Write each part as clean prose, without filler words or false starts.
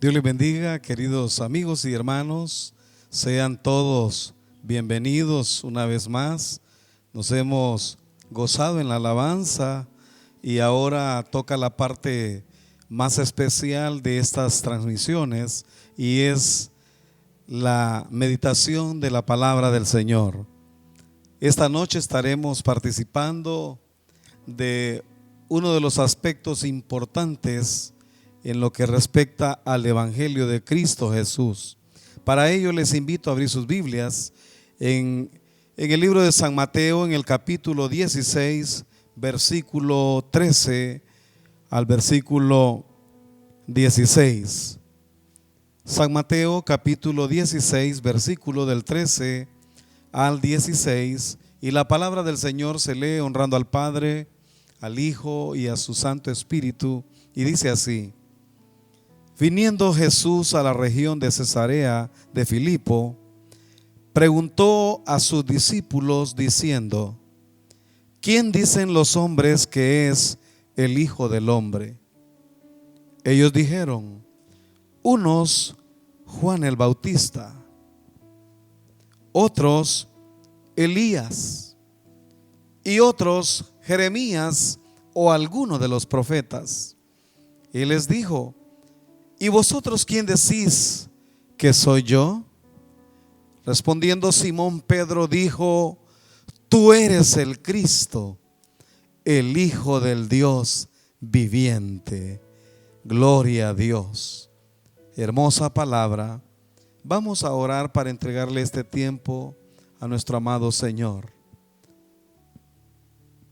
Dios les bendiga, queridos amigos y hermanos. Sean todos bienvenidos una vez más. Nos hemos gozado en la alabanza y ahora toca la parte más especial de estas transmisiones y es la meditación de la palabra del Señor. Esta noche estaremos participando de uno de los aspectos importantes en lo que respecta al Evangelio de Cristo Jesús. Para ello les invito a abrir sus Biblias en el libro de San Mateo, en el capítulo 16, versículo 13 al versículo 16. San Mateo capítulo 16, versículo del 13 al 16, y la palabra del Señor se lee honrando al Padre, al Hijo y a su Santo Espíritu, y dice así: Viniendo Jesús a la región de Cesarea de Filipo, preguntó a sus discípulos diciendo: ¿Quién dicen los hombres que es el Hijo del Hombre? Ellos dijeron: unos Juan el Bautista, otros Elías, y otros Jeremías o alguno de los profetas. Y les dijo: ¿y vosotros quién decís que soy yo? Respondiendo Simón Pedro dijo: tú eres el Cristo, el Hijo del Dios viviente. Gloria a Dios. Hermosa palabra. Vamos a orar para entregarle este tiempo a nuestro amado Señor.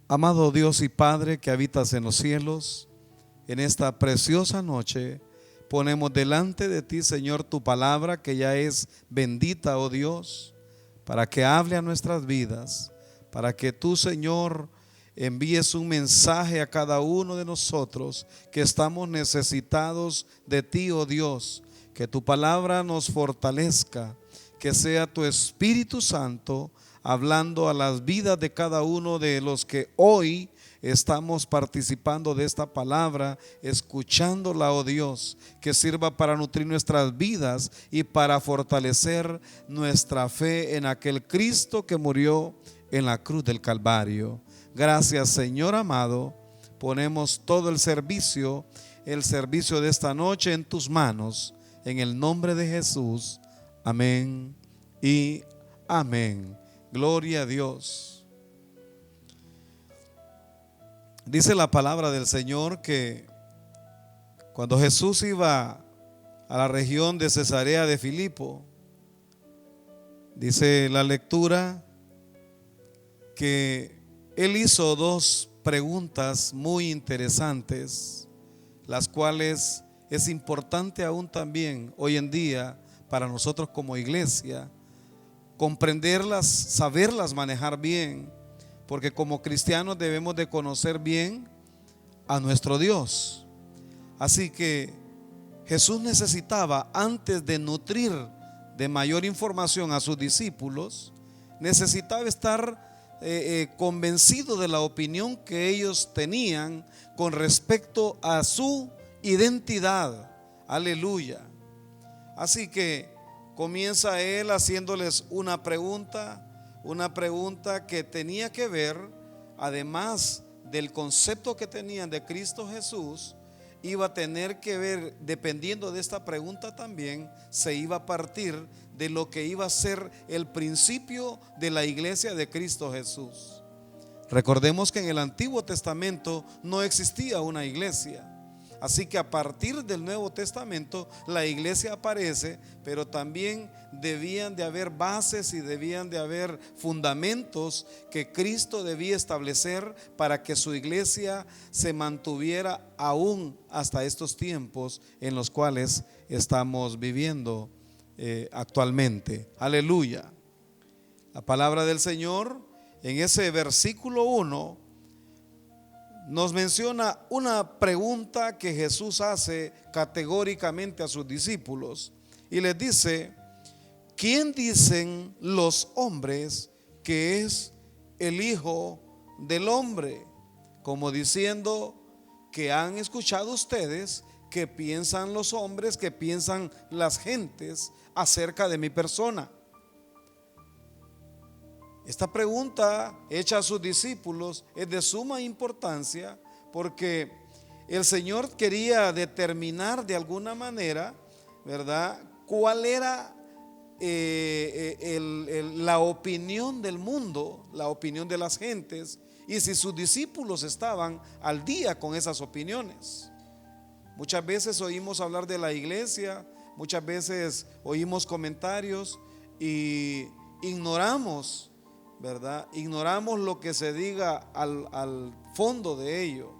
Amado Dios y Padre que habitas en los cielos, en esta preciosa noche ponemos delante de ti, Señor, tu palabra que ya es bendita, oh Dios, para que hable a nuestras vidas, para que tú, Señor, envíes un mensaje a cada uno de nosotros que estamos necesitados de ti, oh Dios. Que tu palabra nos fortalezca, que sea tu Espíritu Santo hablando a las vidas de cada uno de los que hoy estamos participando de esta palabra, escuchándola, oh Dios, que sirva para nutrir nuestras vidas y para fortalecer nuestra fe en aquel Cristo que murió en la cruz del Calvario. Gracias, Señor amado. Ponemos todo el servicio de esta noche en tus manos, en el nombre de Jesús. Amén y amén. Gloria a Dios. Dice la palabra del Señor que cuando Jesús iba a la región de Cesarea de Filipo, dice la lectura que él hizo dos preguntas muy interesantes, las cuales es importante aún también hoy en día para nosotros como iglesia comprenderlas, saberlas manejar bien, porque como cristianos debemos de conocer bien a nuestro Dios. Así que Jesús necesitaba, antes de nutrir de mayor información a sus discípulos, necesitaba estar convencido de la opinión que ellos tenían con respecto a su identidad. Aleluya. Así que comienza él haciéndoles una pregunta que tenía que ver, además del concepto que tenían de Cristo Jesús, iba a tener que ver, dependiendo de esta pregunta también, se iba a partir de lo que iba a ser el principio de la iglesia de Cristo Jesús. Recordemos que en el Antiguo Testamento no existía una iglesia. Así que a partir del Nuevo Testamento la iglesia aparece, pero también debían de haber bases y debían de haber fundamentos que Cristo debía establecer para que su iglesia se mantuviera aún hasta estos tiempos en los cuales estamos viviendo actualmente. Aleluya. La palabra del Señor en ese versículo 1 nos menciona una pregunta que Jesús hace categóricamente a sus discípulos y les dice: ¿quién dicen los hombres que es el Hijo del Hombre? Como diciendo que han escuchado ustedes ¿qué piensan los hombres, qué piensan las gentes acerca de mi persona? Esta pregunta hecha a sus discípulos es de suma importancia, porque el Señor quería determinar de alguna manera, ¿verdad?, cuál era la opinión del mundo, la opinión de las gentes, y si sus discípulos estaban al día con esas opiniones. Muchas veces oímos hablar de la iglesia, muchas veces oímos comentarios y ignoramos, ¿verdad? Ignoramos lo que se diga al fondo de ello.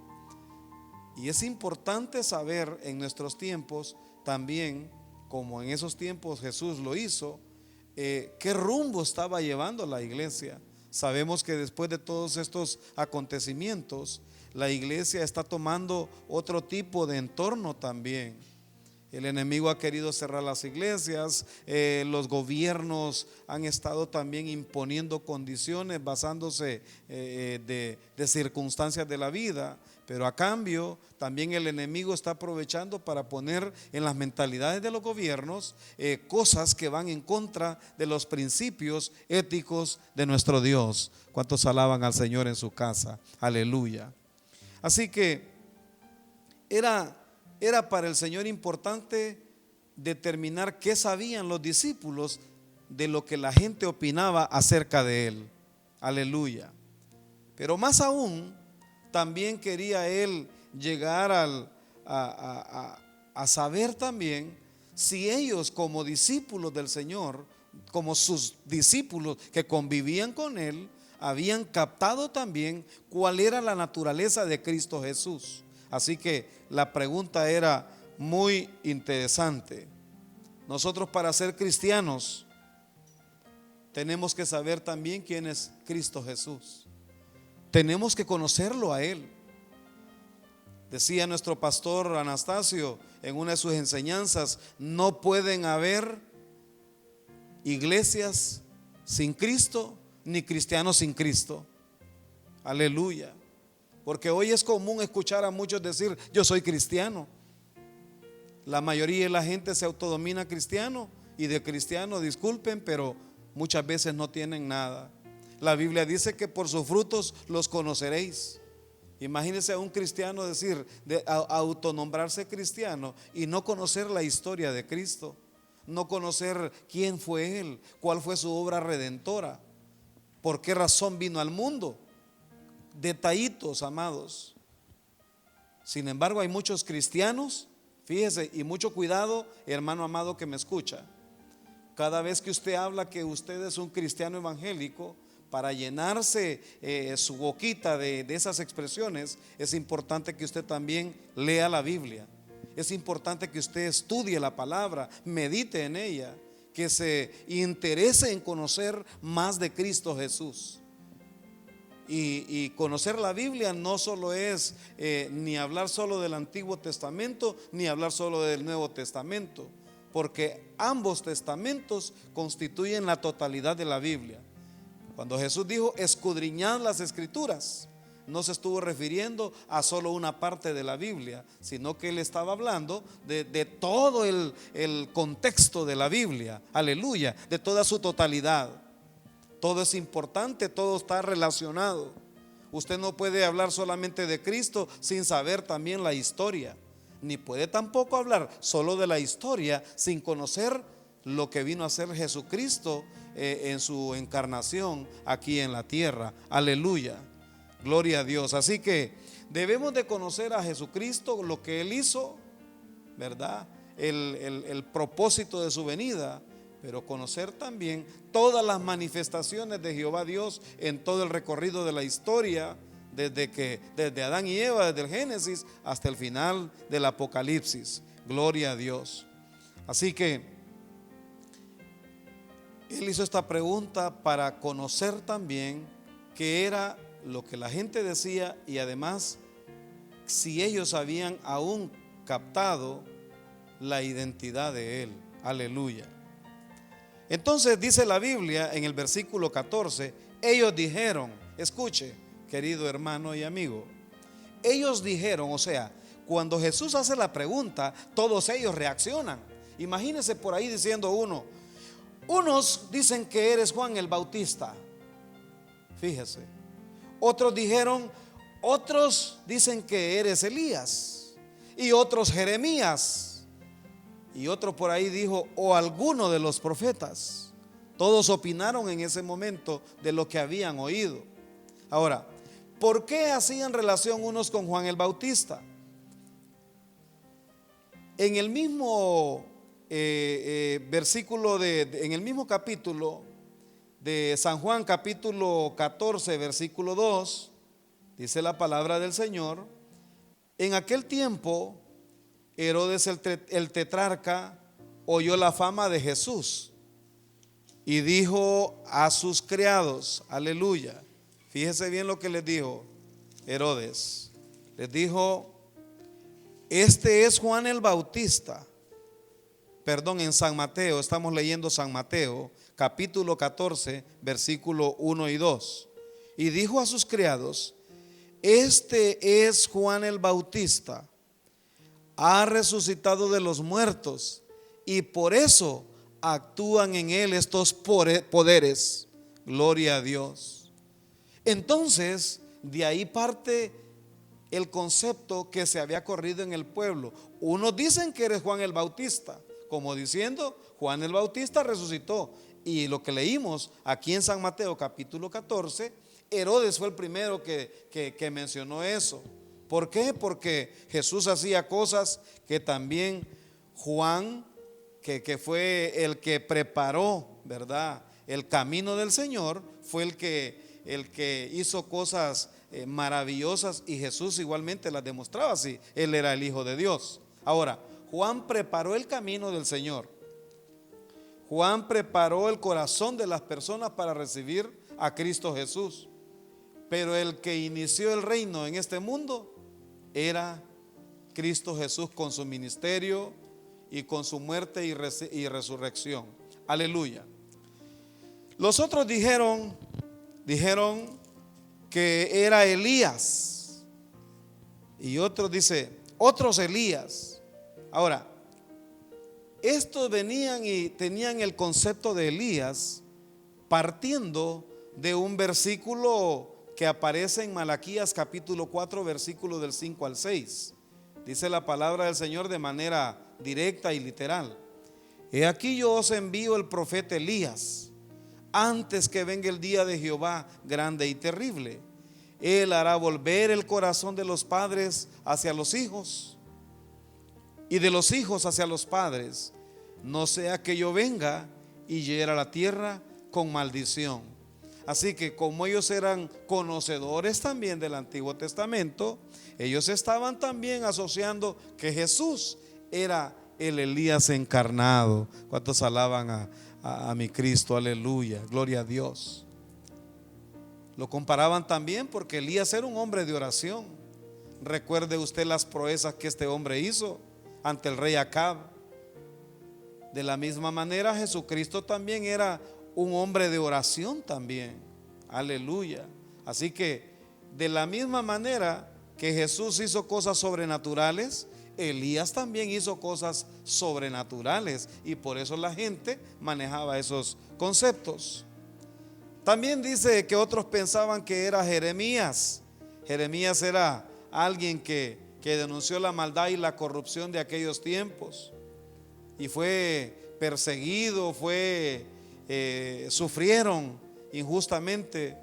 Y es importante saber en nuestros tiempos también, como en esos tiempos Jesús lo hizo, qué rumbo estaba llevando la iglesia. Sabemos que después de todos estos acontecimientos, la iglesia está tomando otro tipo de entorno también. El enemigo ha querido cerrar las iglesias, los gobiernos han estado también imponiendo condiciones basándose de circunstancias de la vida, pero a cambio también el enemigo está aprovechando para poner en las mentalidades de los gobiernos cosas que van en contra de los principios éticos de nuestro Dios. ¿Cuántos alaban al Señor en su casa? Aleluya. Así que era para el Señor importante determinar qué sabían los discípulos de lo que la gente opinaba acerca de Él. Aleluya. Pero más aún, también quería Él llegar a saber también si ellos, como discípulos del Señor, como sus discípulos que convivían con Él, habían captado también cuál era la naturaleza de Cristo Jesús. Así que la pregunta era muy interesante. Nosotros, para ser cristianos, tenemos que saber también quién es Cristo Jesús. Tenemos que conocerlo a Él. Decía nuestro pastor Anastasio en una de sus enseñanzas: no pueden haber iglesias sin Cristo, ni cristianos sin Cristo. Aleluya. Porque hoy es común escuchar a muchos decir: yo soy cristiano. La mayoría de la gente se autodomina cristiano, y de cristiano, disculpen, pero muchas veces no tienen nada. La Biblia dice que por sus frutos los conoceréis. Imagínense a un cristiano decir, autonombrarse cristiano y no conocer la historia de Cristo, no conocer quién fue Él, cuál fue su obra redentora, por qué razón vino al mundo. Detallitos, amados. Sin embargo, hay muchos cristianos, fíjese, y mucho cuidado, hermano amado que me escucha. Cada vez que usted habla que usted es un cristiano evangélico, para llenarse su boquita de esas expresiones, es importante que usted también lea la Biblia. Es importante que usted estudie la palabra, medite en ella, que se interese en conocer más de Cristo Jesús. Y conocer la Biblia no solo es ni hablar solo del Antiguo Testamento, ni hablar solo del Nuevo Testamento, porque ambos testamentos constituyen la totalidad de la Biblia. Cuando Jesús dijo escudriñad las Escrituras, no se estuvo refiriendo a solo una parte de la Biblia, sino que Él estaba hablando de todo el contexto de la Biblia. Aleluya, de toda su totalidad. Todo es importante, todo está relacionado. Usted no puede hablar solamente de Cristo sin saber también la historia, ni puede tampoco hablar solo de la historia sin conocer lo que vino a hacer Jesucristo en su encarnación aquí en la tierra. Aleluya, gloria a Dios. Así que debemos de conocer a Jesucristo, lo que Él hizo, ¿verdad? El propósito de su venida, pero conocer también todas las manifestaciones de Jehová Dios en todo el recorrido de la historia, desde Adán y Eva, desde el Génesis hasta el final del Apocalipsis. Gloria a Dios. Así que Él hizo esta pregunta para conocer también qué era lo que la gente decía, y además si ellos habían aún captado la identidad de Él. Aleluya. Entonces dice la Biblia en el versículo 14, ellos dijeron, escuche, querido hermano y amigo, ellos dijeron, o sea, cuando Jesús hace la pregunta, todos ellos reaccionan. Imagínense por ahí diciendo unos dicen que eres Juan el Bautista. Fíjese. Otros dicen que eres Elías. Y otros Jeremías. Y otro por ahí dijo, o alguno de los profetas. Todos opinaron en ese momento de lo que habían oído. Ahora, ¿por qué hacían relación unos con Juan el Bautista? En el mismo versículo en el mismo capítulo de San Juan, capítulo 14, versículo 2, dice la palabra del Señor: en aquel tiempo Herodes el tetrarca oyó la fama de Jesús y dijo a sus criados, aleluya, fíjese bien lo que les dijo Herodes. Les dijo: este es Juan el Bautista. Perdón, en San Mateo, estamos leyendo San Mateo, capítulo 14, versículo 1 y 2. Y dijo a sus criados: este es Juan el Bautista, ha resucitado de los muertos y por eso actúan en él estos poderes. Gloria a Dios. Entonces, de ahí parte el concepto que se había corrido en el pueblo. Unos dicen que eres Juan el Bautista, como diciendo, Juan el Bautista resucitó. Y lo que leímos aquí en San Mateo capítulo 14, Herodes fue el primero que mencionó eso. ¿Por qué? Porque Jesús hacía cosas que también Juan, que fue el que preparó, ¿verdad?, el camino del Señor, fue el que hizo cosas maravillosas, y Jesús igualmente las demostraba así. Él era el Hijo de Dios. Ahora, Juan preparó el camino del Señor. Juan preparó el corazón de las personas para recibir a Cristo Jesús. Pero el que inició el reino en este mundo era Cristo Jesús, con su ministerio y con su muerte y resurrección. Aleluya. Los otros dijeron que era Elías, y otros otros Elías. Ahora, estos venían y tenían el concepto de Elías partiendo de un versículo que aparece en Malaquías capítulo 4, versículo del 5 al 6. Dice la palabra del Señor de manera directa y literal: he aquí yo os envío el profeta Elías antes que venga el día de Jehová grande y terrible. Él hará volver el corazón de los padres hacia los hijos y de los hijos hacia los padres, no sea que yo venga y hiera la tierra con maldición. Así que como ellos eran conocedores también del Antiguo Testamento, ellos estaban también asociando que Jesús era el Elías encarnado. ¿Cuántos alaban a mi Cristo? Aleluya, gloria a Dios. Lo comparaban también porque Elías era un hombre de oración. Recuerde usted las proezas que este hombre hizo ante el rey Acab. De la misma manera, Jesucristo también era un hombre de oración también. Aleluya. Así que de la misma manera que Jesús hizo cosas sobrenaturales, Elías también hizo cosas sobrenaturales, y por eso la gente manejaba esos conceptos. También dice que otros pensaban que era Jeremías. Jeremías era alguien que denunció la maldad y la corrupción de aquellos tiempos, y fue perseguido, sufrieron injustamente.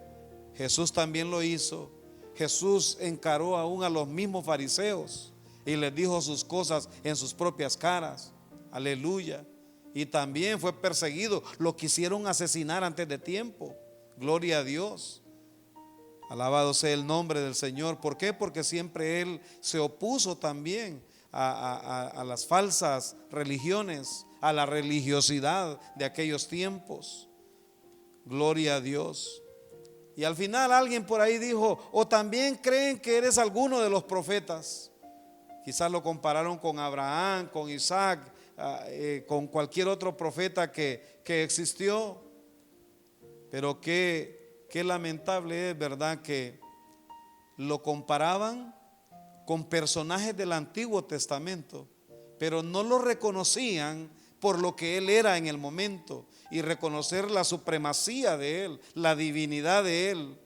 Jesús también lo hizo. Jesús encaró aún a los mismos fariseos y les dijo sus cosas en sus propias caras. Aleluya. Y también fue perseguido. Lo quisieron asesinar antes de tiempo. Gloria a Dios. Alabado sea el nombre del Señor. ¿Por qué? Porque siempre Él se opuso también a las falsas religiones, a la religiosidad de aquellos tiempos. Gloria a Dios. Y al final alguien por ahí dijo: o también creen que eres alguno de los profetas. Quizás lo compararon con Abraham, con Isaac, con cualquier otro profeta que existió. Pero qué lamentable es, ¿verdad?, que lo comparaban con personajes del Antiguo Testamento, pero no lo reconocían por lo que él era en el momento y reconocer la supremacía de él, la divinidad de él,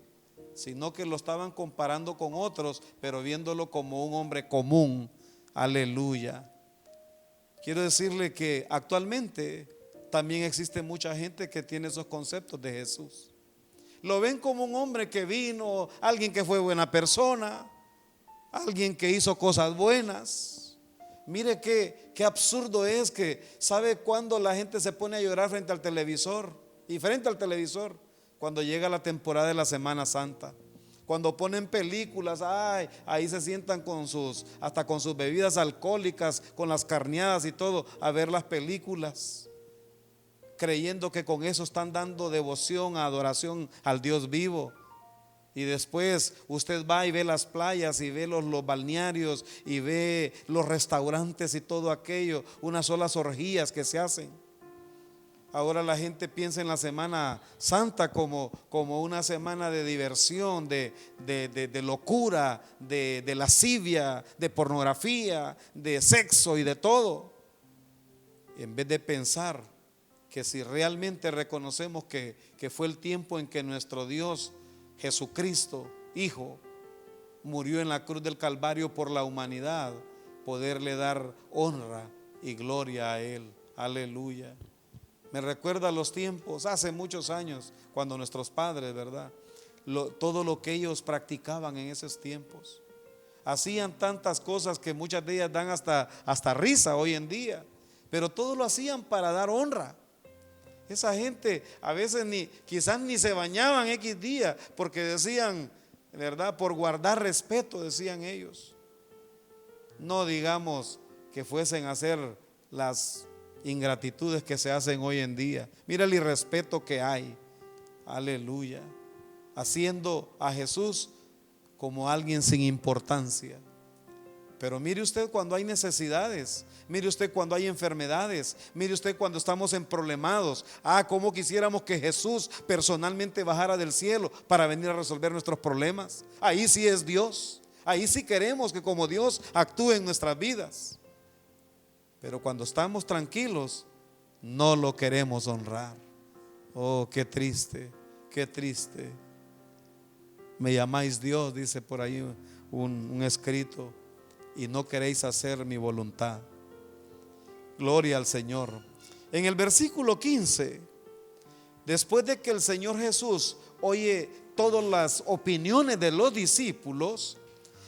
sino que lo estaban comparando con otros, pero viéndolo como un hombre común. Aleluya. Quiero decirle que actualmente también existe mucha gente que tiene esos conceptos de Jesús. Lo ven como un hombre que vino, alguien que fue buena persona, alguien que hizo cosas buenas. Mire qué absurdo es que, ¿sabe cuándo la gente se pone a llorar frente al televisor? Y frente al televisor, cuando llega la temporada de la Semana Santa. Cuando ponen películas, ay, ahí se sientan hasta con sus bebidas alcohólicas, con las carneadas y todo, a ver las películas, creyendo que con eso están dando devoción, adoración al Dios vivo. Y después usted va y ve las playas y ve los balnearios y ve los restaurantes y todo aquello, unas solas orgías que se hacen. Ahora la gente piensa en la Semana Santa como una semana de diversión, de locura, de lascivia, de pornografía, de sexo y de todo. En vez de pensar que si realmente reconocemos que fue el tiempo en que nuestro Dios Jesucristo, Hijo, murió en la cruz del Calvario por la humanidad, poderle dar honra y gloria a Él. Aleluya. Me recuerda los tiempos, hace muchos años, cuando nuestros padres, ¿verdad? Todo lo que ellos practicaban en esos tiempos. Hacían tantas cosas que muchas de ellas dan hasta risa hoy en día, pero todo lo hacían para dar honra. Esa gente a veces quizás ni se bañaban X día, porque decían, ¿verdad? Por guardar respeto, decían ellos. No digamos que fuesen a hacer las ingratitudes que se hacen hoy en día. Mira el irrespeto que hay. Aleluya. Haciendo a Jesús como alguien sin importancia. Pero mire usted cuando hay necesidades, mire usted cuando hay enfermedades, mire usted cuando estamos en problemados. Cómo quisiéramos que Jesús personalmente bajara del cielo para venir a resolver nuestros problemas. Ahí sí es Dios. Ahí sí queremos que como Dios actúe en nuestras vidas. Pero cuando estamos tranquilos, no lo queremos honrar. Oh, qué triste, qué triste. Me llamáis Dios, dice por ahí un escrito, y no queréis hacer mi voluntad. Gloria al Señor. En el versículo 15, después de que el Señor Jesús oye todas las opiniones de los discípulos,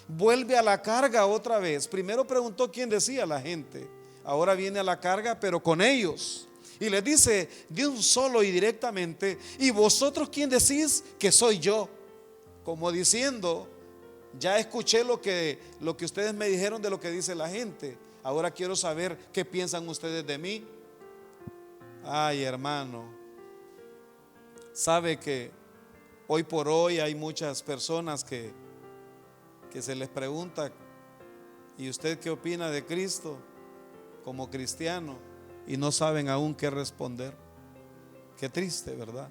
vuelve a la carga otra vez. Primero preguntó quién decía la gente. Ahora viene a la carga, pero con ellos. Y les dice de un solo y directamente: ¿y vosotros quién decís que soy yo? Como diciendo, ya escuché lo que ustedes me dijeron de lo que dice la gente. Ahora quiero saber qué piensan ustedes de mí. Ay, hermano, sabe que hoy por hoy hay muchas personas que se les pregunta: ¿y usted qué opina de Cristo como cristiano? Y no saben aún qué responder. Qué triste, ¿verdad?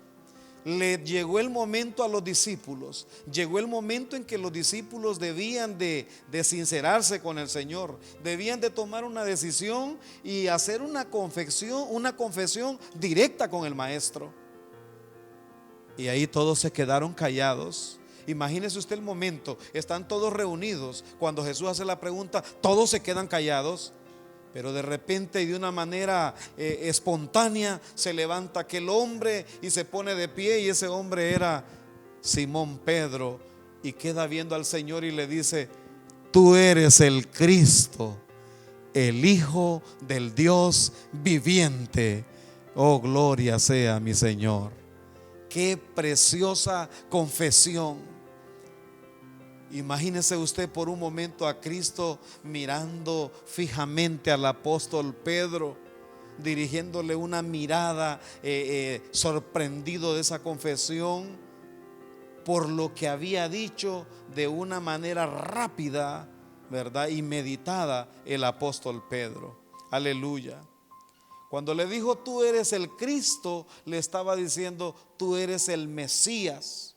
Le llegó el momento a los discípulos, llegó el momento en que los discípulos debían de sincerarse con el Señor, debían de tomar una decisión y hacer una confesión directa con el Maestro. Y ahí todos se quedaron callados. Imagínese usted el momento, están todos reunidos, cuando Jesús hace la pregunta, todos se quedan callados. Pero de repente y de una manera espontánea se levanta aquel hombre y se pone de pie, y ese hombre era Simón Pedro, y queda viendo al Señor y le dice: tú eres el Cristo, el Hijo del Dios viviente. Oh, gloria sea mi Señor. Qué preciosa confesión. Imagínese usted por un momento a Cristo mirando fijamente al apóstol Pedro, dirigiéndole una mirada sorprendido de esa confesión, por lo que había dicho de una manera rápida, ¿verdad? Y meditada el apóstol Pedro. Aleluya. Cuando le dijo tú eres el Cristo, le estaba diciendo tú eres el Mesías.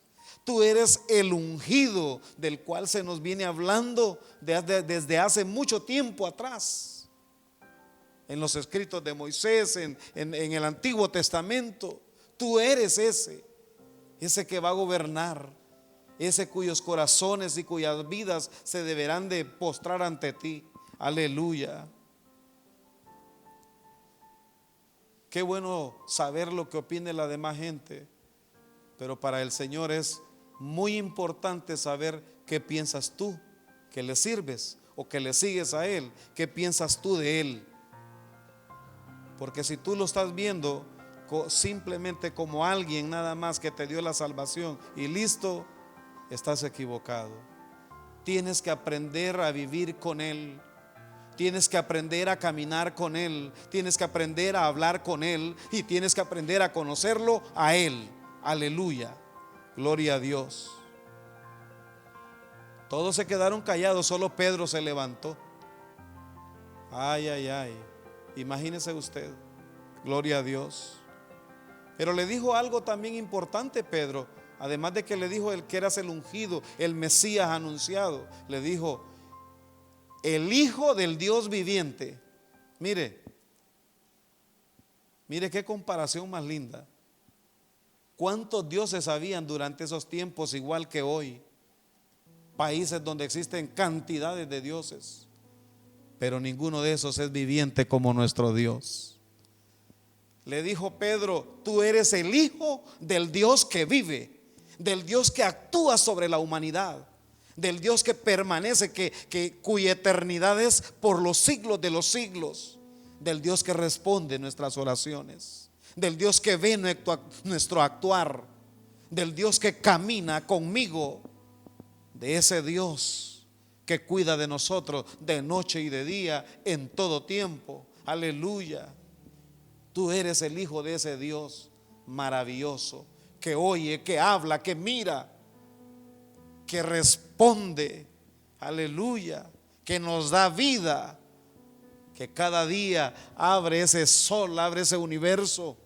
Tú eres el ungido del cual se nos viene hablando desde hace mucho tiempo atrás. En los escritos de Moisés, en el Antiguo Testamento. Tú eres ese que va a gobernar, ese cuyos corazones y cuyas vidas se deberán de postrar ante ti. Aleluya. Qué bueno saber lo que opine la demás gente, pero para el Señor es muy importante saber qué piensas tú, que le sirves o que le sigues a Él, qué piensas tú de Él. Porque si tú lo estás viendo simplemente como alguien nada más que te dio la salvación y listo, estás equivocado. Tienes que aprender a vivir con Él. Tienes que aprender a caminar con Él. Tienes que aprender a hablar con Él. Y tienes que aprender a conocerlo a Él. Aleluya. Gloria a Dios. Todos se quedaron callados, solo Pedro se levantó. Ay, ay, ay. Imagínese usted. Gloria a Dios. Pero le dijo algo también importante Pedro. Además de que le dijo el que eras el ungido, el Mesías anunciado, le dijo: el Hijo del Dios viviente. Mire qué comparación más linda. ¿Cuántos dioses habían durante esos tiempos igual que hoy? Países donde existen cantidades de dioses, pero ninguno de esos es viviente como nuestro Dios. Le dijo Pedro: tú eres el Hijo del Dios que vive, del Dios que actúa sobre la humanidad, del Dios que permanece, cuya eternidad es por los siglos de los siglos, del Dios que responde nuestras oraciones, del Dios que ve nuestro actuar, del Dios que camina conmigo, de ese Dios que cuida de nosotros de noche y de día, en todo tiempo. Aleluya. Tú eres el Hijo de ese Dios maravilloso, que oye, que habla, que mira, que responde. Aleluya. Que nos da vida, que cada día abre ese sol, abre ese universo,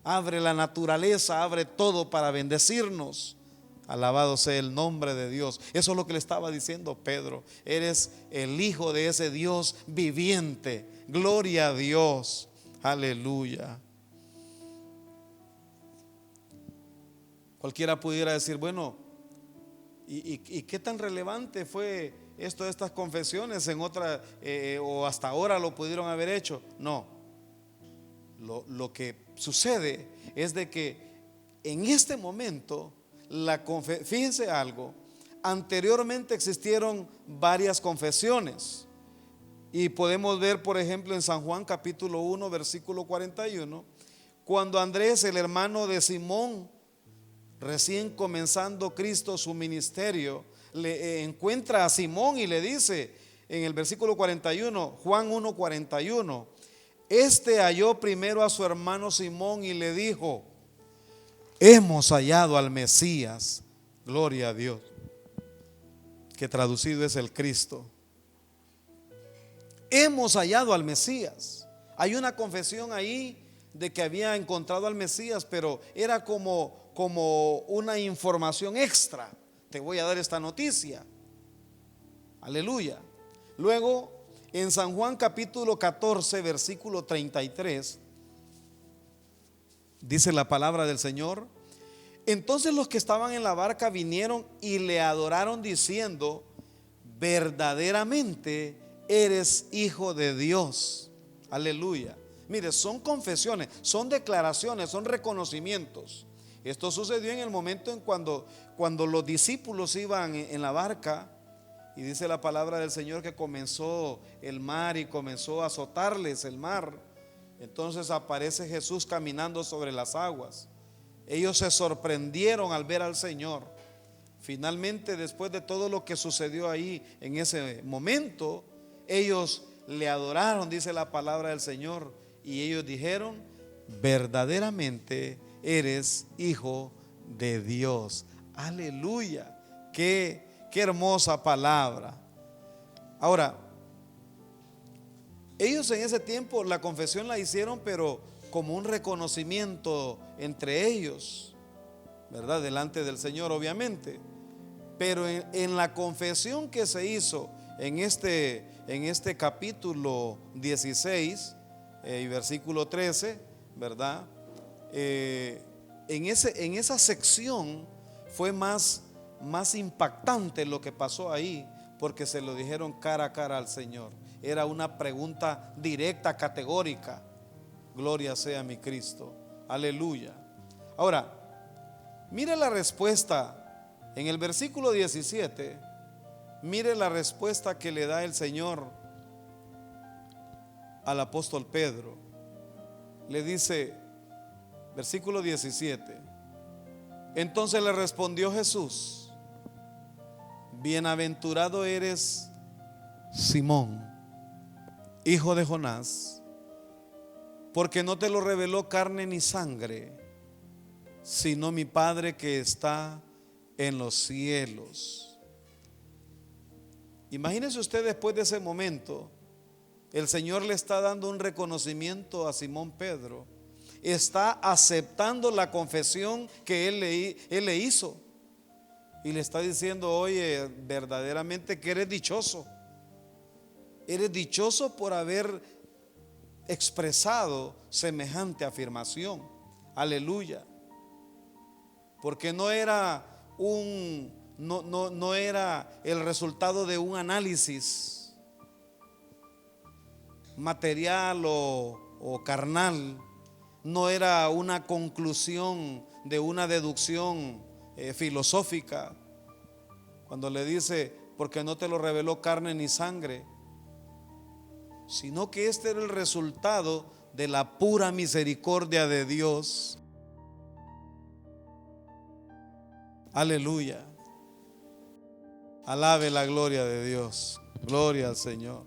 abre la naturaleza, abre todo para bendecirnos. Alabado sea el nombre de Dios. Eso es lo que le estaba diciendo Pedro. Eres el Hijo de ese Dios viviente. Gloria a Dios. Aleluya. Cualquiera pudiera decir: bueno, ¿y qué tan relevante fue esto de estas confesiones en otra o hasta ahora lo pudieron haber hecho? No. Lo que sucede es de que en este momento fíjense algo, anteriormente existieron varias confesiones y podemos ver, por ejemplo, en San Juan capítulo 1 versículo 41, cuando Andrés, el hermano de Simón, recién comenzando Cristo su ministerio, le encuentra a Simón y le dice en el versículo 41, Juan 1:41, este halló primero a su hermano Simón y le dijo: hemos hallado al Mesías. Gloria a Dios, que traducido es el Cristo. Hemos hallado al Mesías. Hay una confesión ahí de que había encontrado al Mesías, pero era como una información extra. Te voy a dar esta noticia. Aleluya. Luego en San Juan capítulo 14 versículo 33 dice la palabra del Señor: entonces los que estaban en la barca vinieron y le adoraron diciendo: verdaderamente eres Hijo de Dios. Aleluya. Mire, son confesiones, son declaraciones, son reconocimientos. Esto sucedió en el momento en cuando los discípulos iban en la barca, y dice la palabra del Señor que comenzó el mar y comenzó a azotarles el mar. Entonces aparece Jesús caminando sobre las aguas. Ellos se sorprendieron al ver al Señor. Finalmente, después de todo lo que sucedió ahí en ese momento, ellos le adoraron, dice la palabra del Señor, y ellos dijeron: verdaderamente eres Hijo de Dios. Aleluya. Qué hermosa palabra. Ahora, ellos en ese tiempo la confesión la hicieron, pero como un reconocimiento entre ellos. ¿verdad? Delante del Señor, obviamente. Pero en la confesión que se hizo en este capítulo 16 y versículo 13, ¿verdad? En esa sección fue más impactante lo que pasó ahí, porque se lo dijeron cara a cara al Señor. Era una pregunta directa, categórica. Gloria sea mi Cristo. Aleluya. Ahora, mire la respuesta en el versículo 17. Mire la respuesta que le da el Señor al apóstol Pedro. Le dice, versículo 17: entonces le respondió Jesús: bienaventurado eres, Simón, hijo de Jonás, porque no te lo reveló carne ni sangre, sino mi Padre que está en los cielos. Imagínese usted, después de ese momento, el Señor le está dando un reconocimiento a Simón Pedro. Está aceptando la confesión que él le hizo, y le está diciendo: oye, verdaderamente que eres dichoso. Eres dichoso por haber expresado semejante afirmación. Aleluya. Porque no era no era el resultado de un análisis material o carnal. No era una conclusión de una deducción filosófica. Cuando le dice: porque no te lo reveló carne ni sangre, sino que este era el resultado de la pura misericordia de Dios. Aleluya. Alabe la gloria de Dios. Gloria al Señor.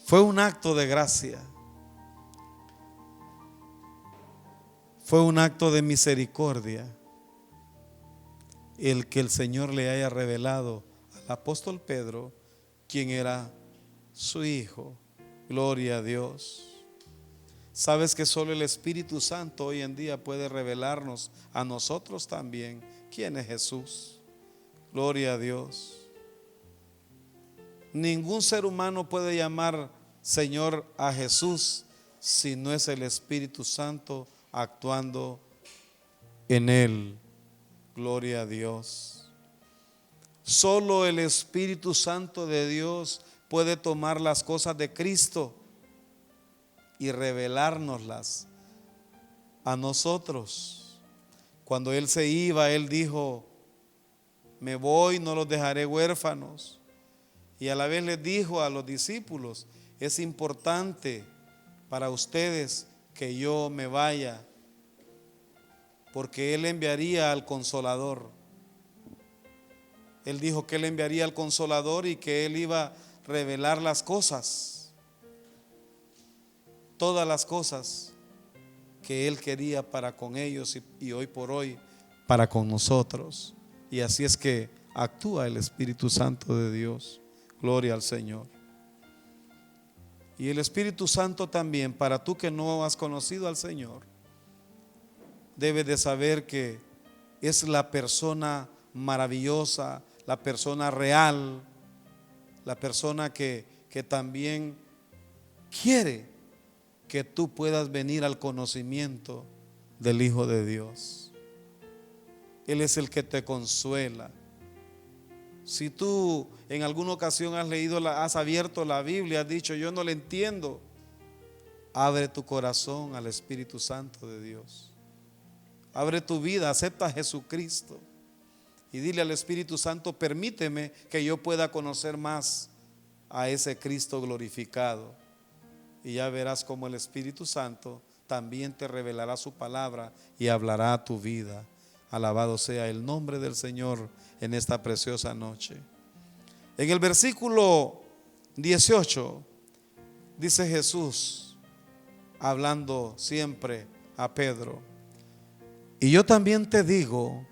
Fue un acto de gracia. Fue un acto de misericordia el que el Señor le haya revelado al apóstol Pedro quién era su hijo. Gloria a Dios. Sabes que solo el Espíritu Santo hoy en día puede revelarnos a nosotros también quién es Jesús. Gloria a Dios. Ningún ser humano puede llamar Señor a Jesús si no es el Espíritu Santo actuando en él. Gloria a Dios. Solo el Espíritu Santo de Dios puede tomar las cosas de Cristo y revelárnoslas a nosotros. Cuando Él se iba, Él dijo: me voy, no los dejaré huérfanos. Y a la vez les dijo a los discípulos: es importante para ustedes que yo me vaya, porque Él enviaría al Consolador. Él dijo que Él enviaría al Consolador y que Él iba a revelar las cosas, todas las cosas que Él quería para con ellos y hoy por hoy para con nosotros. Y así es que actúa el Espíritu Santo de Dios. Gloria al Señor. Y el Espíritu Santo también, para tú que no has conocido al Señor, debes de saber que es la persona maravillosa, la persona real, la persona que también quiere que tú puedas venir al conocimiento del Hijo de Dios. Él es el que te consuela. Si tú en alguna ocasión has abierto la Biblia, has dicho: yo no la entiendo, abre tu corazón al Espíritu Santo de Dios. Abre tu vida, acepta a Jesucristo y dile al Espíritu Santo: permíteme que yo pueda conocer más a ese Cristo glorificado. Y ya verás cómo el Espíritu Santo también te revelará su palabra y hablará a tu vida. Alabado sea el nombre del Señor en esta preciosa noche. En el versículo 18 dice Jesús, hablando siempre a Pedro: y yo también te digo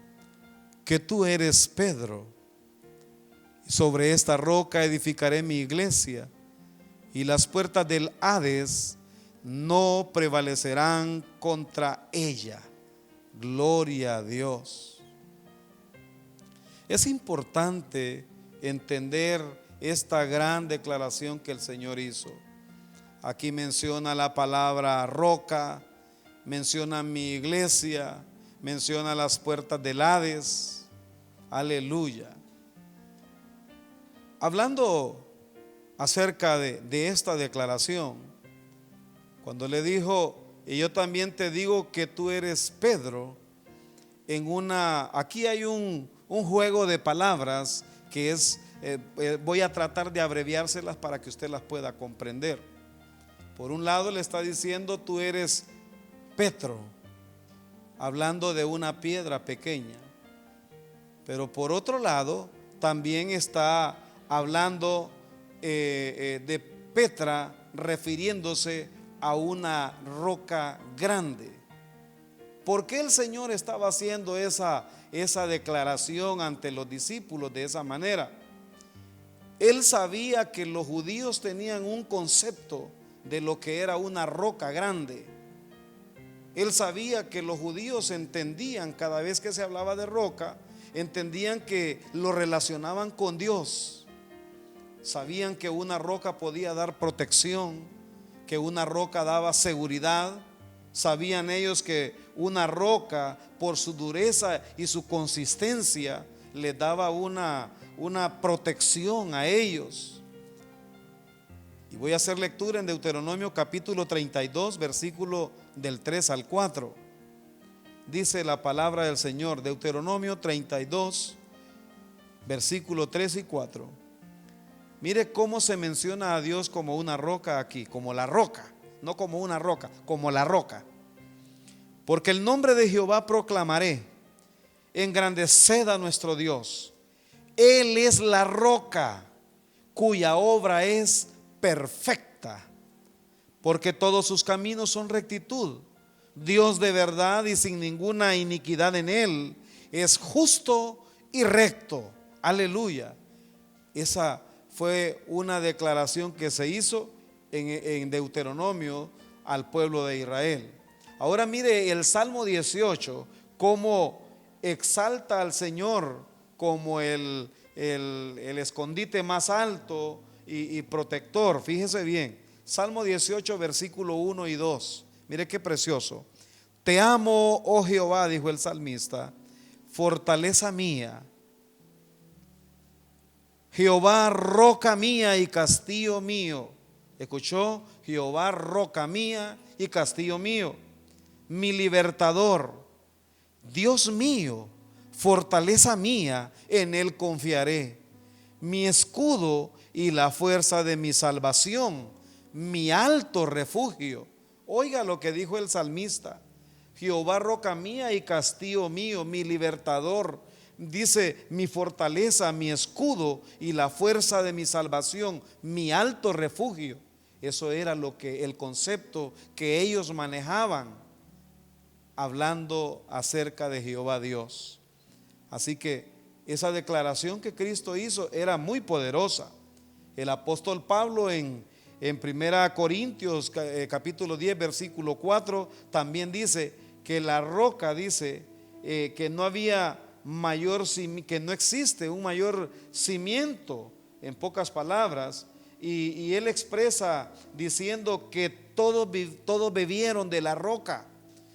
que tú eres Pedro, y sobre esta roca edificaré mi iglesia, y las puertas del Hades no prevalecerán contra ella. Gloria a Dios. Es importante entender esta gran declaración que el Señor hizo. Aquí menciona la palabra roca, menciona mi iglesia, menciona las puertas del Hades. Aleluya. Hablando acerca de esta declaración, cuando le dijo, y yo también te digo que tú eres Pedro, aquí hay un juego de palabras que es, voy a tratar de abreviárselas para que usted las pueda comprender. Por un lado le está diciendo, tú eres Petro, hablando de una piedra pequeña. Pero por otro lado también está hablando de Petra, refiriéndose a una roca grande. ¿Por qué el Señor estaba haciendo esa declaración ante los discípulos de esa manera? Él sabía que los judíos tenían un concepto de lo que era una roca grande. Él sabía que los judíos entendían, cada vez que se hablaba de roca, entendían que lo relacionaban con Dios. Sabían que una roca podía dar protección, que una roca daba seguridad. Sabían ellos que una roca, por su dureza y su consistencia, les daba una protección a ellos. Y voy a hacer lectura en Deuteronomio capítulo 32, versículo del 3 al 4. Dice la palabra del Señor, Deuteronomio 32, versículo 3 y 4. Mire cómo se menciona a Dios como una roca aquí, como la roca, no como una roca, como la roca. Porque el nombre de Jehová proclamaré, engrandeced a nuestro Dios. Él es la roca cuya obra es perfecta, porque todos sus caminos son rectitud. Dios de verdad y sin ninguna iniquidad en él, es justo y recto. Aleluya. Esa fue una declaración que se hizo en Deuteronomio al pueblo de Israel. Ahora mire el Salmo 18, cómo exalta al Señor como el escondite más alto y protector. Fíjese bien, Salmo 18, versículo 1 y 2. Mire qué precioso. Te amo, oh Jehová, dijo el salmista, fortaleza mía. Jehová, roca mía y castillo mío. ¿Escuchó? Jehová, roca mía y castillo mío. Mi libertador. Dios mío, fortaleza mía, en él confiaré. Mi escudo y la fuerza de mi salvación, mi alto refugio. Oiga lo que dijo el salmista. Jehová, roca mía y castillo mío, mi libertador. Dice, mi fortaleza, mi escudo y la fuerza de mi salvación, mi alto refugio. Eso era el concepto que ellos manejaban hablando acerca de Jehová Dios. Así que esa declaración que Cristo hizo era muy poderosa. El apóstol Pablo en 1 Corintios capítulo 10 versículo 4 también dice que la roca, dice que no había que no existe un mayor cimiento, en pocas palabras, y él expresa diciendo que todos bebieron de la roca.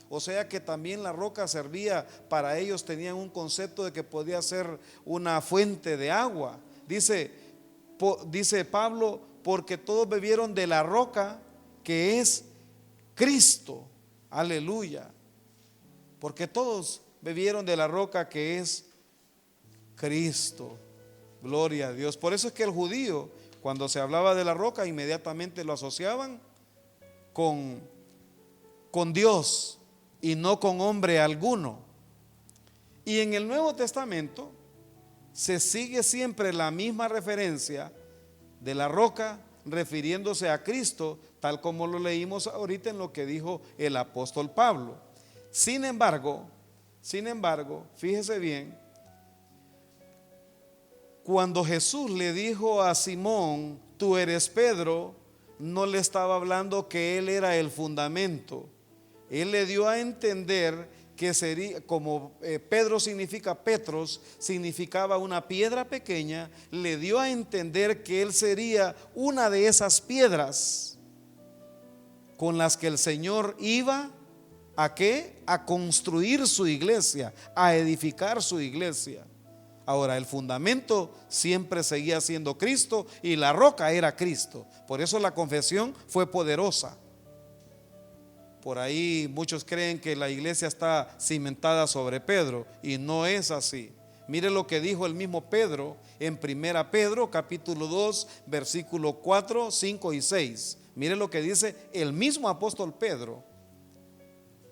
O sea que también la roca servía para ellos, tenían un concepto de que podía ser una fuente de agua. Dice Pablo, porque todos bebieron de la roca que es Cristo. Aleluya. Porque todos bebieron de la roca que es Cristo. Gloria a Dios. Por eso es que el judío, cuando se hablaba de la roca, inmediatamente lo asociaban con Dios y no con hombre alguno. Y en el Nuevo Testamento se sigue siempre la misma referencia de la roca, refiriéndose a Cristo, tal como lo leímos ahorita en lo que dijo el apóstol Pablo. Sin embargo, fíjese bien, cuando Jesús le dijo a Simón, tú eres Pedro, no le estaba hablando que Él era el fundamento. Él le dio a entender que sería, como Pedro significa Petros, significaba una piedra pequeña, le dio a entender que Él sería una de esas piedras con las que el Señor iba ¿a qué? A construir su iglesia, a edificar su iglesia. Ahora, el fundamento siempre seguía siendo Cristo y la roca era Cristo. Por eso la confesión fue poderosa. Por ahí muchos creen que la iglesia está cimentada sobre Pedro y no es así. Mire lo que dijo el mismo Pedro en 1 Pedro capítulo 2 versículo 4, 5 y 6. Mire lo que dice el mismo apóstol Pedro: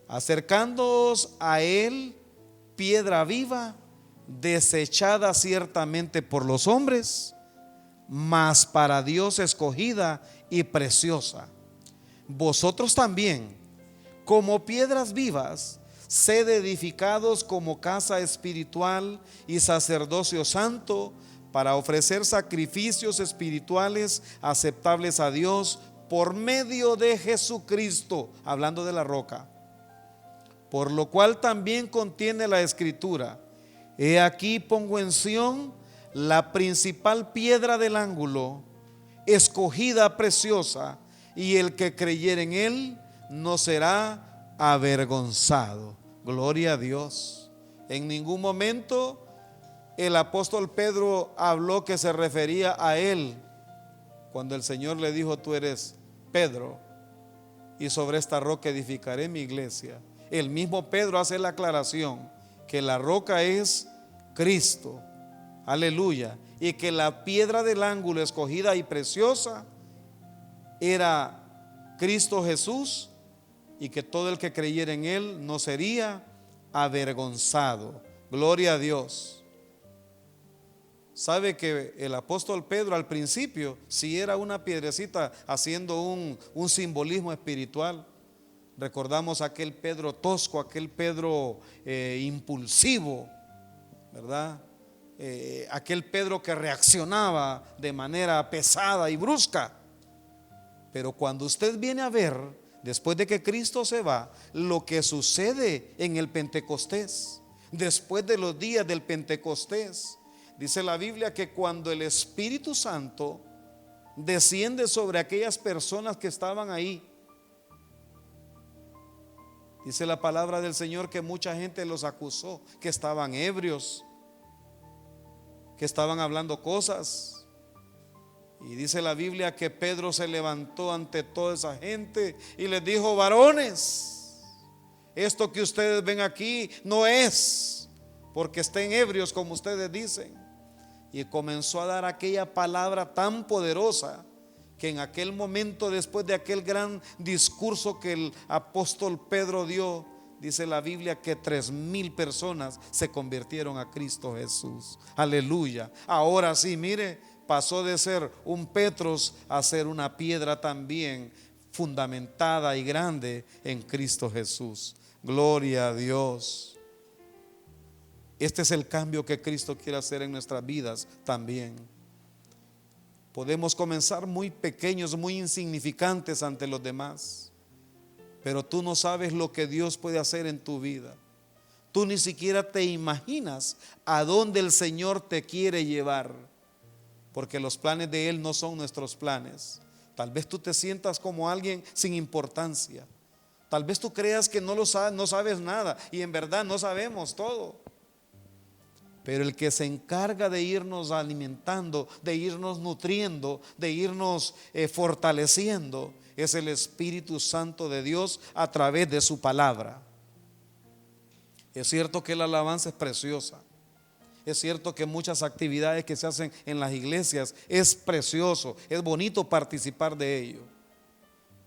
acercándoos a él, piedra viva, desechada ciertamente por los hombres, mas para Dios escogida y preciosa. Vosotros también, como piedras vivas, sed edificados como casa espiritual y sacerdocio santo, para ofrecer sacrificios espirituales aceptables a Dios por medio de Jesucristo, hablando de la roca. Por lo cual también contiene la escritura: he aquí pongo en Sión la principal piedra del ángulo, escogida, preciosa, y el que creyere en él no será avergonzado. Gloria a Dios. En ningún momento el apóstol Pedro habló que se refería a él cuando el Señor le dijo: tú eres Pedro, y sobre esta roca edificaré mi iglesia. El mismo Pedro hace la aclaración que la roca es Cristo, aleluya, y que la piedra del ángulo escogida y preciosa era Cristo Jesús, y que todo el que creyera en él no sería avergonzado. Gloria a Dios. Sabe que el apóstol Pedro al principio sí era una piedrecita haciendo un simbolismo espiritual. Recordamos aquel Pedro tosco, aquel Pedro impulsivo, ¿verdad? Aquel Pedro que reaccionaba de manera pesada y brusca. Pero cuando usted viene a ver, después de que Cristo se va, lo que sucede en el Pentecostés, después de los días del Pentecostés, dice la Biblia que cuando el Espíritu Santo desciende sobre aquellas personas que estaban ahí, dice la palabra del Señor que mucha gente los acusó, que estaban ebrios, que estaban hablando cosas. Y dice la Biblia que Pedro se levantó ante toda esa gente y les dijo: varones, esto que ustedes ven aquí no es porque estén ebrios como ustedes dicen. Y comenzó a dar aquella palabra tan poderosa que en aquel momento, después de aquel gran discurso que el apóstol Pedro dio, dice la Biblia que 3,000 personas se convirtieron a Cristo Jesús. Aleluya. Ahora sí, mire, pasó de ser un Petros a ser una piedra también fundamentada y grande en Cristo Jesús. Gloria a Dios. Este es el cambio que Cristo quiere hacer en nuestras vidas también. Podemos comenzar muy pequeños, muy insignificantes ante los demás, pero tú no sabes lo que Dios puede hacer en tu vida. Tú ni siquiera te imaginas a dónde el Señor te quiere llevar, porque los planes de Él no son nuestros planes. Tal vez tú te sientas como alguien sin importancia. Tal vez tú creas que no sabes nada, y en verdad no sabemos todo. Pero el que se encarga de irnos alimentando, de irnos nutriendo, de irnos fortaleciendo, es el Espíritu Santo de Dios a través de su palabra. Es cierto que la alabanza es preciosa. Es cierto que muchas actividades que se hacen en las iglesias es precioso, es bonito participar de ello.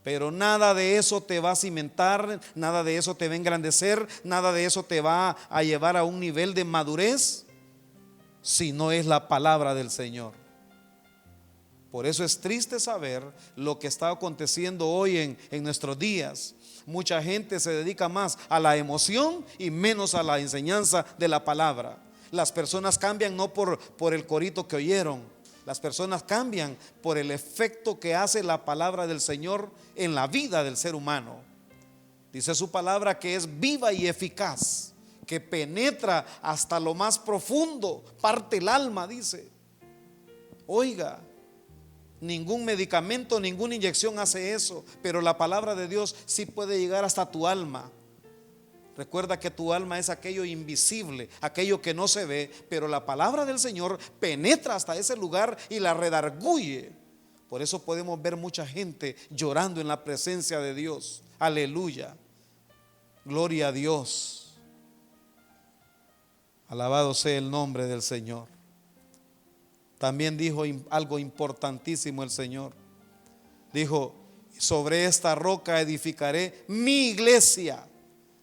Pero nada de eso te va a cimentar, nada de eso te va a engrandecer, nada de eso te va a llevar a un nivel de madurez si no es la palabra del Señor. Por eso es triste saber lo que está aconteciendo hoy en nuestros días. Mucha gente se dedica más a la emoción y menos a la enseñanza de la palabra. Las personas cambian no por el corito que oyeron. Las personas cambian por el efecto que hace la palabra del Señor en la vida del ser humano. Dice su palabra que es viva y eficaz, que penetra hasta lo más profundo, parte el alma, dice. Oiga, ningún medicamento, ninguna inyección hace eso, pero la palabra de Dios sí puede llegar hasta tu alma. Recuerda que tu alma es aquello invisible, aquello que no se ve, pero la palabra del Señor penetra hasta ese lugar y la redarguye. Por eso podemos ver mucha gente llorando en la presencia de Dios. Aleluya. Gloria a Dios. Alabado sea el nombre del Señor. También dijo algo importantísimo el Señor. Dijo: sobre esta roca edificaré mi iglesia.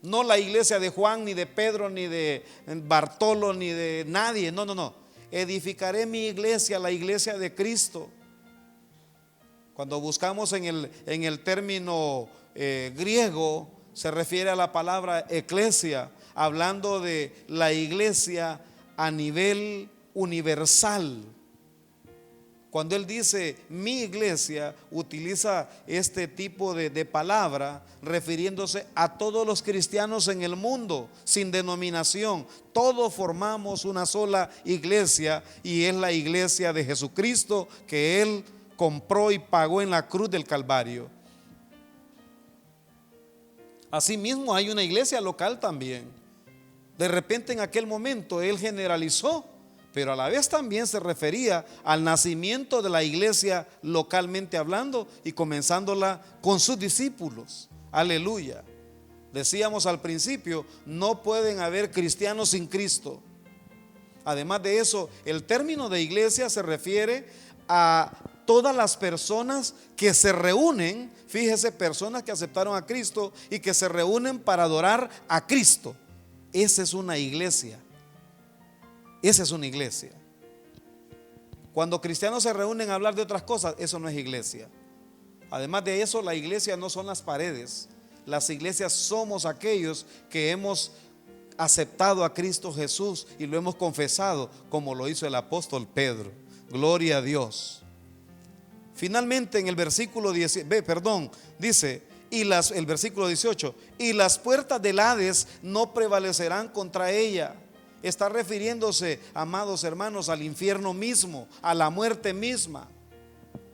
No la iglesia de Juan, ni de Pedro, ni de Bartolo, ni de nadie. No. Edificaré mi iglesia, la iglesia de Cristo. Cuando buscamos en el término griego, se refiere a la palabra eclesia, hablando de la iglesia a nivel universal. Cuando él dice mi iglesia, utiliza este tipo de palabra refiriéndose a todos los cristianos en el mundo, sin denominación. Todos formamos una sola iglesia, y es la iglesia de Jesucristo que él compró y pagó en la cruz del Calvario. Asimismo, hay una iglesia local también. De repente, en aquel momento él generalizó, pero a la vez también se refería al nacimiento de la iglesia localmente hablando, y comenzándola con sus discípulos. Aleluya. Decíamos al principio, no pueden haber cristianos sin Cristo. Además de eso, el término de iglesia se refiere a todas las personas que se reúnen. Fíjese, personas que aceptaron a Cristo y que se reúnen para adorar a Cristo. Esa es una iglesia. Esa es una iglesia. Cuando cristianos se reúnen a hablar de otras cosas, eso no es iglesia. Además de eso, la iglesia no son las paredes. Las iglesias somos aquellos que hemos aceptado a Cristo Jesús y lo hemos confesado, como lo hizo el apóstol Pedro. Gloria a Dios. Finalmente, en el versículo 10, dice, el versículo 18, y las puertas del Hades no prevalecerán contra ella. Está refiriéndose, amados hermanos, al infierno mismo, a la muerte misma.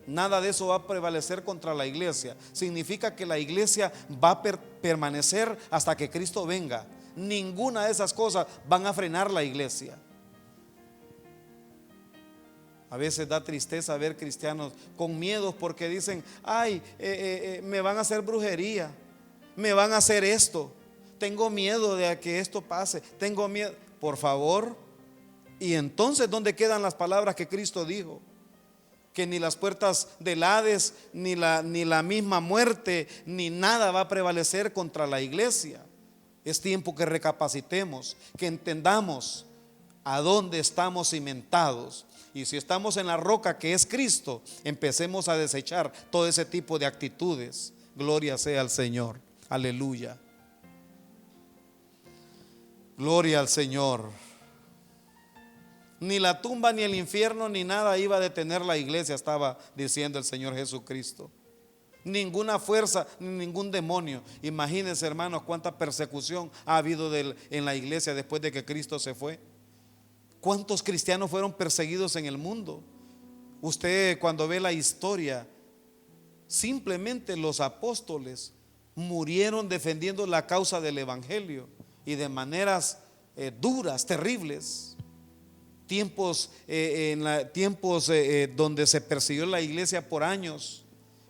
Nada de eso va a prevalecer contra la iglesia. Significa que la iglesia va a permanecer hasta que Cristo venga. Ninguna de esas cosas van a frenar la iglesia. A veces da tristeza ver cristianos con miedos porque dicen: ay, me van a hacer brujería, me van a hacer esto, tengo miedo de que esto pase, tengo miedo. Por favor. Y entonces, ¿dónde quedan las palabras que Cristo dijo? Que ni las puertas del Hades, ni la misma muerte, ni nada va a prevalecer contra la iglesia. Es tiempo que recapacitemos, que entendamos a dónde estamos cimentados. Y si estamos en la roca que es Cristo, empecemos a desechar todo ese tipo de actitudes. Gloria sea al Señor. Aleluya. Gloria al Señor. Ni la tumba, ni el infierno, ni nada iba a detener la iglesia, estaba diciendo el Señor Jesucristo. Ninguna fuerza, ni ningún demonio. Imagínense, hermanos, cuánta persecución ha habido en la iglesia después de que Cristo se fue. ¿Cuántos cristianos fueron perseguidos en el mundo? Usted, cuando ve la historia, simplemente los apóstoles murieron defendiendo la causa del evangelio, y de maneras duras, terribles. Tiempos donde se persiguió la iglesia por años.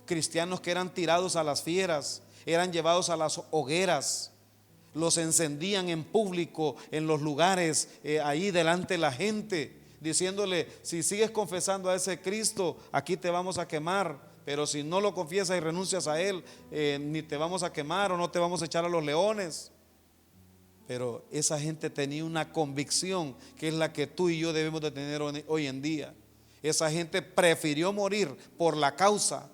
Cristianos que eran tirados a las fieras, eran llevados a las hogueras, los encendían en público, en los lugares, ahí delante de la gente, diciéndole: si sigues confesando a ese Cristo, aquí te vamos a quemar, pero si no lo confiesas y renuncias a Él, ni te vamos a quemar o no te vamos a echar a los leones. Pero esa gente tenía una convicción que es la que tú y yo debemos de tener hoy en día. Esa gente prefirió morir por la causa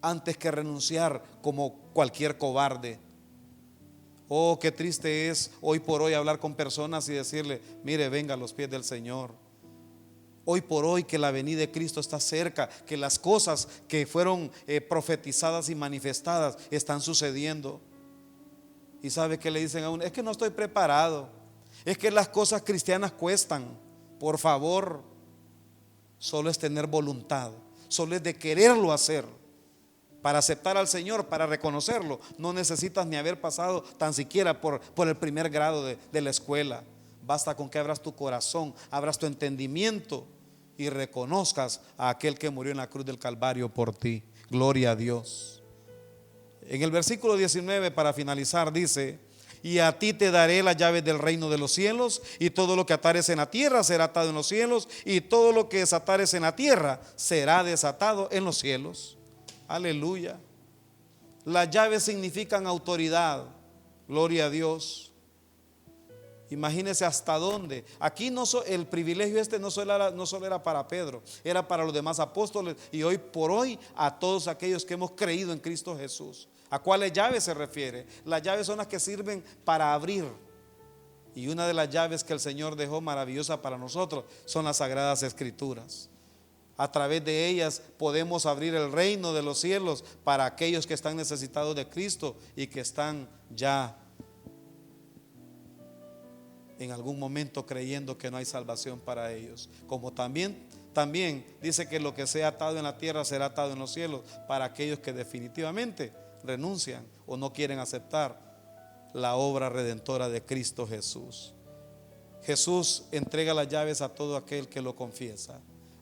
antes que renunciar como cualquier cobarde. Oh, qué triste es hoy por hoy hablar con personas y decirle: mire, venga a los pies del Señor. hoy por hoy que la venida de Cristo está cerca, que las cosas que fueron profetizadas y manifestadas están sucediendo. Y sabe que le dicen a uno: es que no estoy preparado, es que las cosas cristianas cuestan. Por favor, solo es tener voluntad, solo es de quererlo hacer. Para aceptar al Señor, para reconocerlo, no necesitas ni haber pasado tan siquiera por el primer grado de la escuela. Basta con que abras tu corazón, abras tu entendimiento y reconozcas a aquel que murió en la cruz del Calvario por ti. Gloria a Dios. En el versículo 19, para finalizar, dice: y a ti te daré las llaves del reino de los cielos, y todo lo que atares en la tierra será atado en los cielos, y todo lo que desatares en la tierra será desatado en los cielos. Aleluya. Las llaves significan autoridad. Gloria a Dios. Imagínese hasta dónde. Aquí el privilegio no solo era para Pedro, era para los demás apóstoles, y hoy por hoy a todos aquellos que hemos creído en Cristo Jesús. ¿A cuáles llaves se refiere? Las llaves son las que sirven para abrir. Y una de las llaves que el Señor dejó maravillosa para nosotros son las Sagradas Escrituras. A través de ellas podemos abrir el reino de los cielos para aquellos que están necesitados de Cristo y que están ya en algún momento creyendo que no hay salvación para ellos. Como también dice que lo que sea atado en la tierra será atado en los cielos para aquellos que definitivamente renuncian o no quieren aceptar la obra redentora de Cristo Jesús. Jesús entrega las llaves a todo aquel que lo confiesa.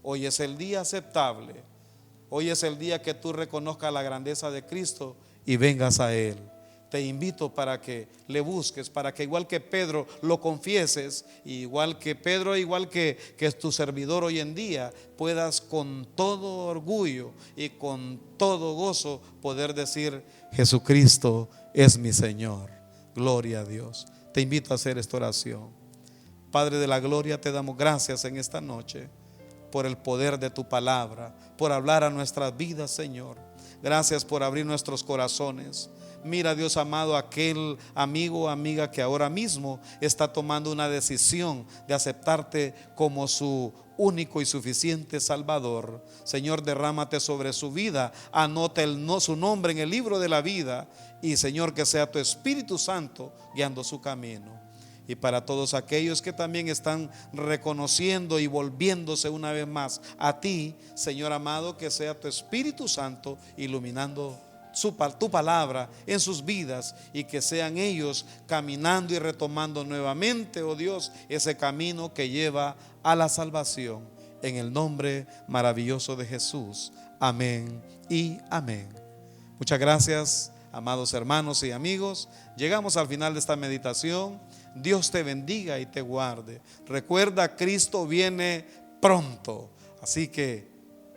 Hoy es el día aceptable. Hoy es el día que tú reconozcas la grandeza de Cristo y vengas a Él. Te invito para que le busques, para que igual que Pedro lo confieses, igual que Pedro, igual que es tu servidor hoy en día, puedas con todo orgullo y con todo gozo poder decir: Jesucristo es mi Señor. Gloria a Dios. Te invito a hacer esta oración. Padre de la gloria, te damos gracias en esta noche por el poder de tu palabra, por hablar a nuestras vidas, Señor. Gracias por abrir nuestros corazones. Mira, Dios amado, aquel amigo o amiga que ahora mismo está tomando una decisión de aceptarte como su único y suficiente Salvador. Señor, derrámate sobre su vida, anota su nombre en el libro de la vida, y Señor, que sea tu Espíritu Santo guiando su camino. Y para todos aquellos que también están reconociendo y volviéndose una vez más a ti, Señor amado, que sea tu Espíritu Santo iluminando tu palabra en sus vidas, y que sean ellos caminando y retomando nuevamente, oh Dios, ese camino que lleva a la salvación. En el nombre maravilloso de Jesús. Amén y amén. Muchas gracias, amados hermanos y amigos. Llegamos al final de esta meditación. Dios te bendiga y te guarde. Recuerda, Cristo viene pronto, así que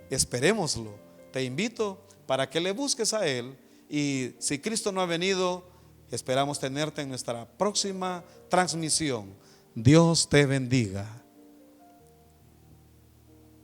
esperémoslo. Te invito para que le busques a Él, y si Cristo no ha venido, esperamos tenerte en nuestra próxima transmisión. Dios te bendiga.